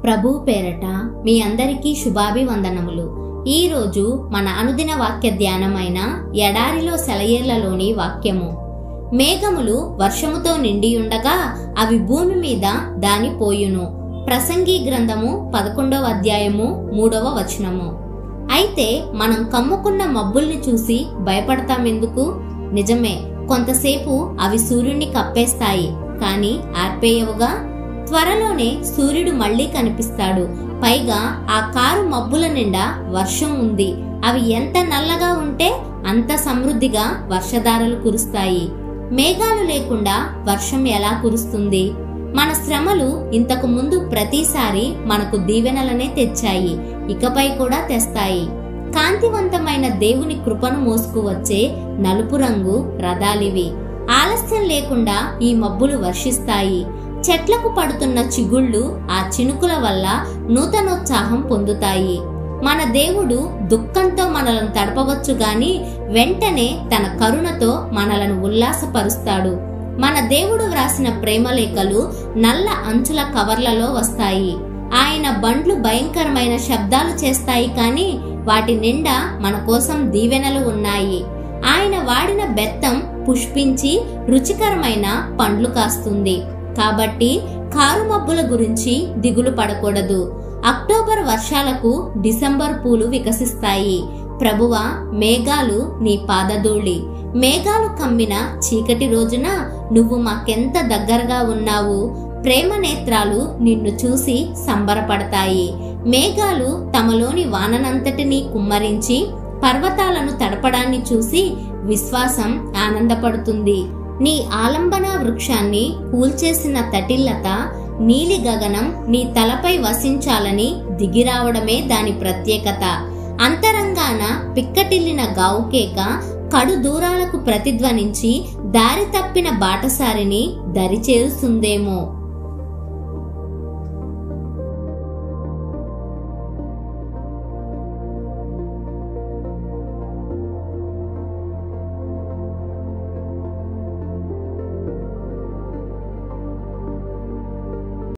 ప్రభు పేరట మీ అందరికీ శుభాభివందనములు. ఈ రోజు మన అనుదిన వాక్య ధ్యానమైన ఎడారిలో సెలయేళ్లలోని వాక్యము. మేఘములు వర్షముతో నిండియుండగా అవి భూమి మీద దాని పోయును. ప్రసంగి గ్రంథము 11వ అధ్యాయము 3వ వచనము. అయితే మనం కమ్ముకున్న మబ్బుల్ని చూసి భయపడతామెందుకు? నిజమే, కొంతసేపు అవి సూర్యుడిని కప్పేస్తాయి, కానీ ఆర్పేయవుగా. త్వరలోనే సూర్యుడు మళ్లీ కనిపిస్తాడు. పైగా ఆ కారు మబ్బుల నిండా వర్షం ఉంది. అవి ఎంత నల్లగా ఉంటే అంత సమృద్ధిగా వర్షధారలు కురుస్తాయి. మేఘాలు లేకుండా వర్షం ఎలా కురుస్తుంది? మన శ్రమలు ఇంతకు ముందు ప్రతిసారి మనకు దీవెనలనే తెచ్చాయి, ఇకపై కూడా తెస్తాయి. కాంతివంతమైన దేవుని కృపను మోసుకువచ్చే నలుపు రంగు రథాలివి. ఆలస్యం లేకుండా ఈ మబ్బులు వర్షిస్తాయి. చెట్లకు పడుతున్న చిగుళ్ళు ఆ చినుకుల వల్ల నూతనోత్సాహం పొందుతాయి. మన దేవుడు దుఃఖంతో మనలను తడపవచ్చు గాని వెంటనే తన కరుణతో మనలను ఉల్లాసపరుస్తాడు. మన దేవుడు వ్రాసిన ప్రేమలేఖలు నల్ల అంచుల కవర్లలో వస్తాయి. ఆయన బండ్లు భయంకరమైన శబ్దాలు చేస్తాయి, కానీ వాటి నిండా మన కోసం దీవెనలు ఉన్నాయి. ఆయన వాడిన బెత్తం పుష్పించి రుచికరమైన పండ్లు కాస్తుంది. కాబట్టి కారు మబ్బుల గురించి దిగులు పడకూడదు. అక్టోబర్ వర్షాలకు డిసెంబర్ పూలు వికసిస్తాయి. ప్రభువా, మేఘాలు నీ పాదధూళి. మేఘాలు కమ్మిన చీకటి రోజున నువ్వు మాకెంత దగ్గరగా ఉన్నావు. ప్రేమ నేత్రాలు నిన్ను చూసి సంబరపడతాయి. మేఘాలు తమలోని వాననంతటినీ కుమ్మరించి పర్వతాలను తడపడాన్ని చూసి విశ్వాసం ఆనందపడుతుంది. నీ ఆలంబన వృక్షాన్ని కూల్చేసిన తటిల్లత, నీలి గగనం నీ తలపై వసించాలని దిగిరావడమే దాని ప్రత్యేకత. అంతరంగాన పిక్కటిల్లిన గావుకేక కడు దూరాలకు ప్రతిధ్వనించి దారి తప్పిన బాటసారిని దరిచేరుస్తుందేమో.